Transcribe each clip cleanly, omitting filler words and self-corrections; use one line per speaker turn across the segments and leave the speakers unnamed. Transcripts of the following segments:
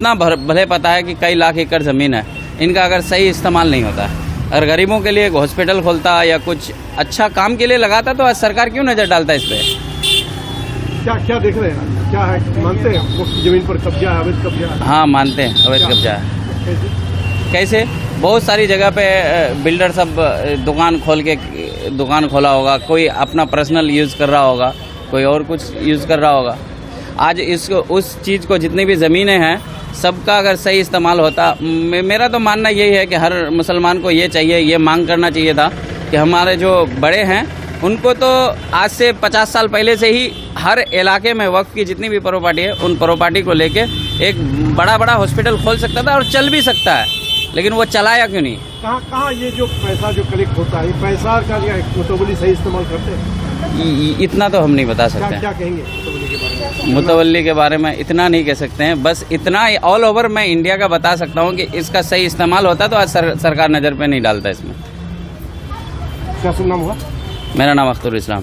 इतना भले पता है कि कई लाख एकड़ ज़मीन है, इनका अगर सही इस्तेमाल नहीं होता है। अगर गरीबों के लिए एक हॉस्पिटल खोलता या कुछ अच्छा काम के लिए लगाता तो आज सरकार क्यों नज़र डालता है इस पर?
क्या क्या देख रहे हैं, क्या है, मानते हैं मुफ्त जमीन पर कब्जा है, अवैध कब्जा है?
हाँ मानते हैं अवैध कब्जा है। कैसे? बहुत सारी जगह पे बिल्डर सब दुकान खोल के दुकान खोला होगा, कोई अपना पर्सनल यूज़ कर रहा होगा, कोई और कुछ यूज़ कर रहा होगा। आज इसको उस चीज़ को जितनी भी ज़मीनें हैं सबका अगर सही इस्तेमाल होता, मेरा तो मानना यही है कि हर मुसलमान को ये चाहिए, ये मांग करना चाहिए था कि हमारे जो बड़े हैं उनको तो आज से 50 साल पहले से ही हर इलाके में वक्फ की जितनी भी प्रॉपर्टी है उन प्रॉपर्टी को लेके एक बड़ा हॉस्पिटल खोल सकता था और चल भी सकता है, लेकिन वो चलाया क्यों नहीं?
कहाँ ये जो पैसा जो कलेक्ट होता है, पैसा का मुतवल्ली सही इस्तेमाल करते हैं?
इतना तो हम नहीं बता सकते।
क्या कहेंगे मुतवल्ली के बारे में?
मुतवल्ली के बारे में इतना नहीं कह सकते हैं, बस इतना ऑल ओवर मैं इंडिया का बता सकता हूँ कि इसका सही इस्तेमाल होता तो आज सरकार नज़र पे नहीं डालता इसमें।
क्या शुभ नाम हुआ?
मेरा नाम अख्तर इस्लाम।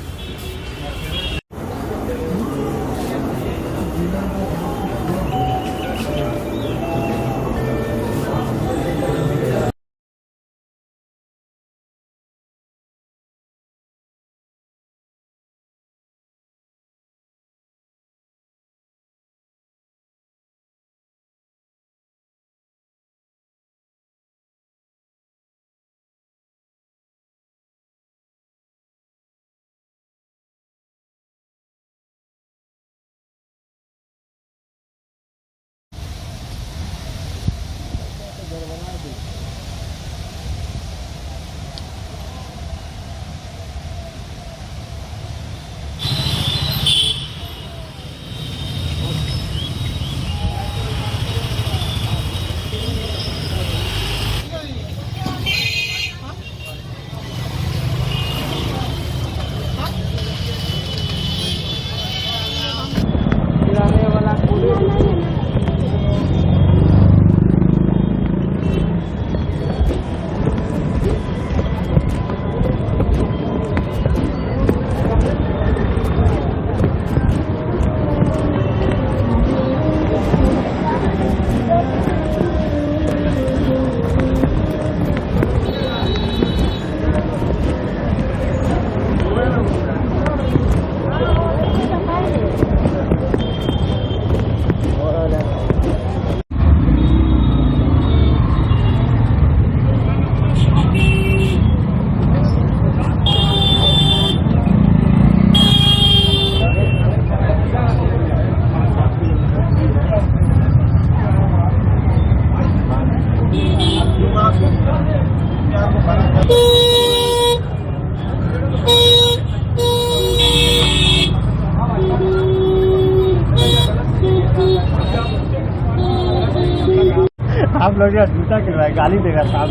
आप लोग जूता गिरवाए, गाली देगा साहब,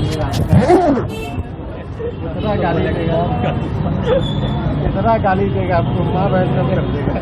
इतना गाली देगा, इतना गाली देगा आपको, माँ बहन का रख देगा।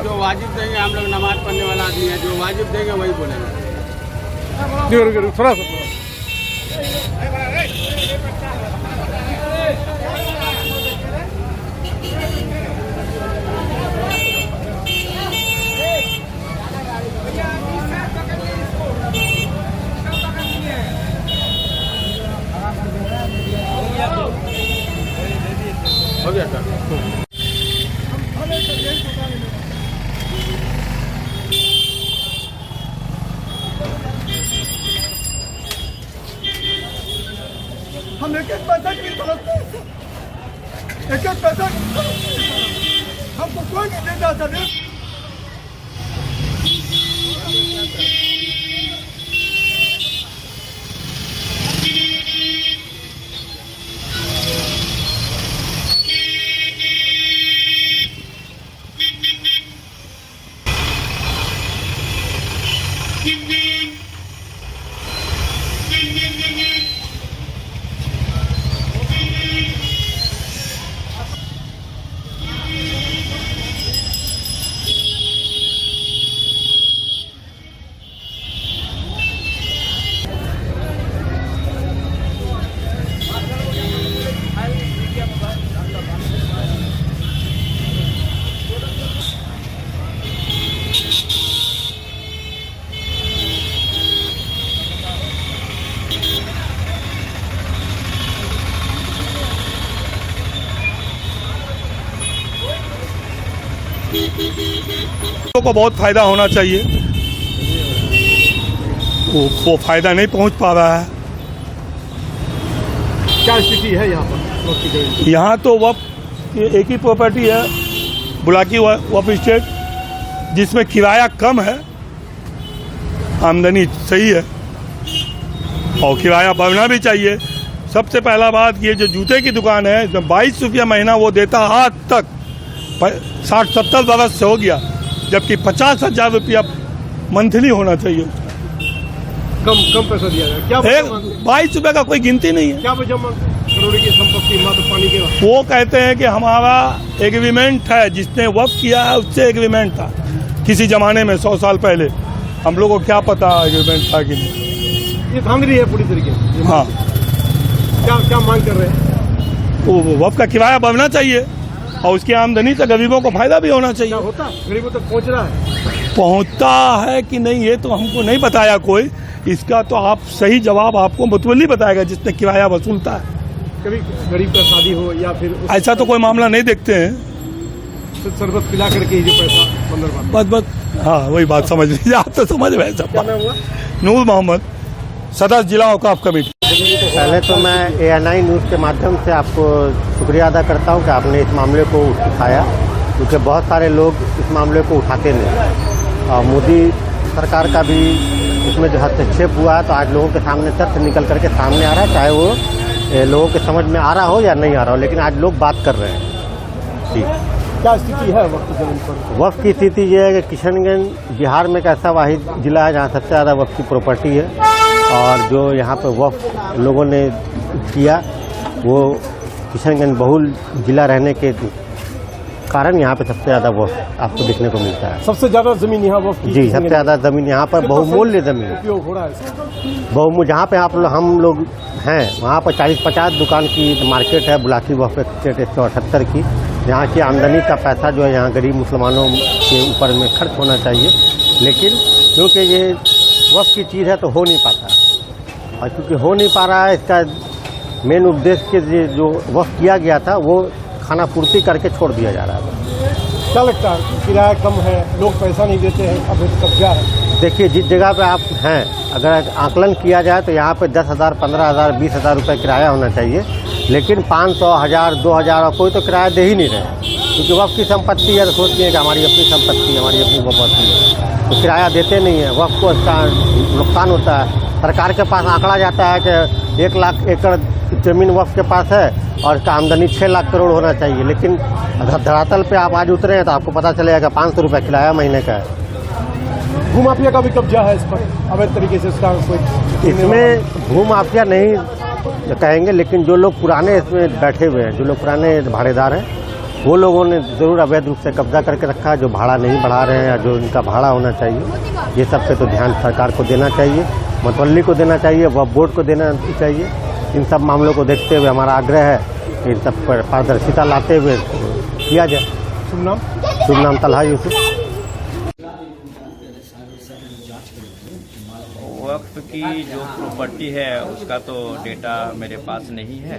जो वाजिब देंगे, हम लोग नमाज पढ़ने वाला आदमी है, जो वाजिब देंगे वही बोलेंगे।
थोड़ा सा हम एक एक पैसा की तरफते हैं, एक एक पैसा हमको कोई नहीं देता सर।
को बहुत फायदा होना चाहिए, वो फायदा नहीं पहुंच पा रहा है।
क्या स्थिति है यहाँ पर वक्फ की जमीन?
यहाँ तो वक्फ एक ही प्रॉपर्टी है, बुलाकी वक्फ स्टेट, जिसमें किराया कम है, आमदनी सही है और किराया बढ़ना भी चाहिए। सबसे पहला बात ये जो जूते की दुकान है, इसमें 22 रुपया महीना वो देता, आज तक 60-70 बरस से हो गया, जबकि 50,000 रुपया मंथली होना चाहिए।
कम पैसा दिया जाए, क्या
22 रुपये का कोई गिनती नहीं है।
क्या वजह मांगते? करोड़ की संपत्ति मात्र पानी के बाद।
वो कहते हैं कि हमारा एग्रीमेंट है, जिसने वक्फ किया है उससे एग्रीमेंट था किसी जमाने में 100 साल पहले। हम लोगों को क्या पता एग्रीमेंट था कि नहीं।
ये धांधली है पूरी तरीके से।
हाँ,
क्या मांग कर रहे हैं?
वो वक्फ का किराया बढ़ना चाहिए और उसकी आमदनी से गरीबों को फायदा भी होना चाहिए।
क्या होता गरीबों तक पहुँच रहा है?
पहुंचता है कि नहीं ये तो हमको नहीं बताया कोई। इसका तो आप सही जवाब आपको मुतवल्ली बताएगा जिसने किराया वसूलता है।
कभी गरीब का शादी हो या फिर
ऐसा तो कोई मामला नहीं देखते हैं,
शरबत पिला करके ही जो पैसा
बस हाँ वही बात समझ लीजिए, आप तो समझ रहे सब।
क्या नाम हुआ?
नूर मोहम्मद, सदस्य जिला औकाफ कमेटी।
पहले तो मैं ANI न्यूज़ के माध्यम से आपको शुक्रिया अदा करता हूं कि आपने इस मामले को उठाया, क्योंकि बहुत सारे लोग इस मामले को उठाते नहीं और मोदी सरकार का भी इसमें जो हस्तक्षेप हुआ है, तो आज लोगों के सामने तथ्य निकल करके सामने आ रहा है, चाहे वो लोगों के समझ में आ रहा हो या नहीं आ रहा हो, लेकिन आज लोग बात कर रहे हैं। जी,
क्या स्थिति है वक्फ की जमीन पर?
वक्फ की स्थिति ये है कि किशनगंज बिहार में एक ऐसा वाहिद जिला है जहाँ सबसे ज़्यादा वक्फ की प्रॉपर्टी है, और जो यहाँ पर वक्फ लोगों ने किया वो किशनगंज बहुल जिला रहने के कारण यहाँ पे सबसे ज़्यादा वक्फ आपको देखने को मिलता है।
सबसे ज्यादा जमीन यहाँ वक्फ की?
जी, सबसे ज़्यादा ज़मीन यहाँ पर बहुमूल्य ज़मीन
उपयोग हो रहा है।
बहुमूल्य जहाँ पे हम लोग हैं वहाँ पर 40-50 दुकान की मार्केट है, बुलाकी वक्फ स्टेट 178 की। यहाँ की आमदनी का पैसा जो है यहाँ गरीब मुसलमानों के ऊपर में खर्च होना चाहिए, लेकिन क्योंकि ये वक्फ की चीज़ है तो हो नहीं पाता, और क्योंकि हो नहीं पा रहा है, इसका मेन उद्देश्य के जो वक्फ किया गया था वो खाना पूर्ति करके छोड़ दिया जा रहा है।
क्या लगता है किराया कम है, लोग पैसा नहीं देते हैं, अब कब्जा है?
देखिए, जिस जगह पे आप हैं, अगर आकलन किया जाए तो यहाँ पे 10,000, 15,000, 20,000 रुपये किराया होना चाहिए, लेकिन 500, 1,000, 2,000 कोई तो किराया दे ही नहीं रहे, क्योंकि वक्फ की संपत्ति है तो सोचती है कि हमारी अपनी संपत्ति, हमारी अपनी प्रॉपर्टी है, तो किराया देते नहीं है। वक्फ को इसका नुकसान होता है। सरकार के पास आंकड़ा जाता है कि 1 लाख एकड़ जमीन वक्फ के पास है और इसका आमदनी 6 लाख करोड़ होना चाहिए, लेकिन धरातल पे आप आज उतरे हैं तो आपको पता चलेगा 500 रुपये किराया महीने का है।
भूमाफिया का भी कब्जा है इस पर अवैध तरीके से? इसका कोई
इसमें भूमाफिया नहीं कहेंगे, लेकिन जो लोग पुराने इसमें बैठे हुए हैं, जो लोग पुराने भाड़ेदार हैं, वो लोगों ने ज़रूर अवैध रूप से कब्जा करके रखा है, जो भाड़ा नहीं बढ़ा रहे हैं या जो इनका भाड़ा होना चाहिए। ये सब पे तो ध्यान सरकार को देना चाहिए, मतवल्ली को देना चाहिए, वक्फ बोर्ड को देना चाहिए। इन सब मामलों को देखते हुए हमारा आग्रह है कि इन सब पर पारदर्शिता लाते हुए किया जाए। शुभ नाम तलहा यूसुफ।
वक्फ की जो प्रॉपर्टी है उसका तो डेटा मेरे पास नहीं है,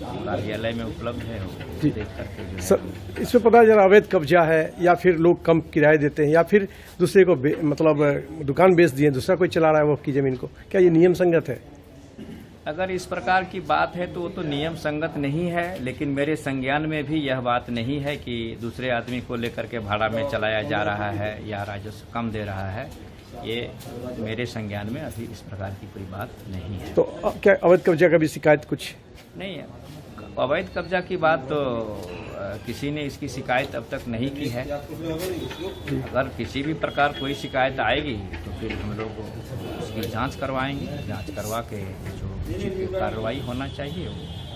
कार्यालय में उपलब्ध है, देख करके
सर, इसमें पता जरा अवैध कब्जा है या फिर लोग कम किराए देते हैं या फिर दूसरे को मतलब दुकान बेच दिए, दूसरा कोई चला रहा है वक्फ की जमीन को, क्या ये नियम संगत है?
अगर इस प्रकार की बात है तो वो तो नियम संगत नहीं है, लेकिन मेरे संज्ञान में भी यह बात नहीं है कि दूसरे आदमी को लेकर के भाड़ा में चलाया जा रहा है या राजस्व कम दे रहा है। ये मेरे संज्ञान में अभी इस प्रकार की कोई बात नहीं है।
तो क्या अवैध कब्जा का भी शिकायत कुछ
नहीं है, अवैध कब्जा की बात तो किसी ने इसकी शिकायत अब तक नहीं की है। अगर किसी भी प्रकार कोई शिकायत आएगी तो फिर हम लोग उसकी जांच करवाएंगे, जांच करवा के जो उचित कार्रवाई होना चाहिए वो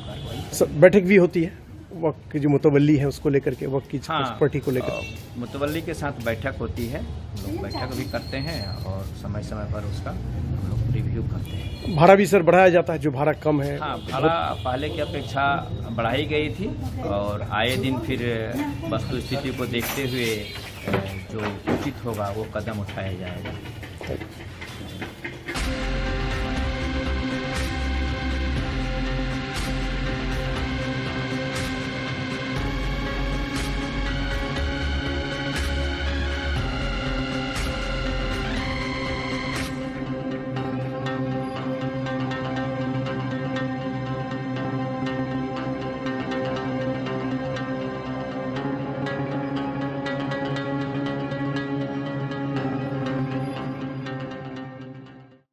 कार्रवाई।
बैठक भी होती है वक्त की जो मुतवल्ली है उसको लेकर के, वक्त की
हाँ,
पार्टी को लेकर?
मुतवल्ली के साथ बैठक होती है, हम लोग बैठक भी करते हैं और समय समय पर उसका हम लोग रिव्यू करते हैं।
भाड़ा भी सर बढ़ाया जाता है, जो भाड़ा कम है?
हाँ, भाड़ा पहले की अपेक्षा बढ़ाई गई थी और आए दिन फिर वस्तु स्थिति को देखते हुए जो उचित होगा वो कदम उठाया जाएगा।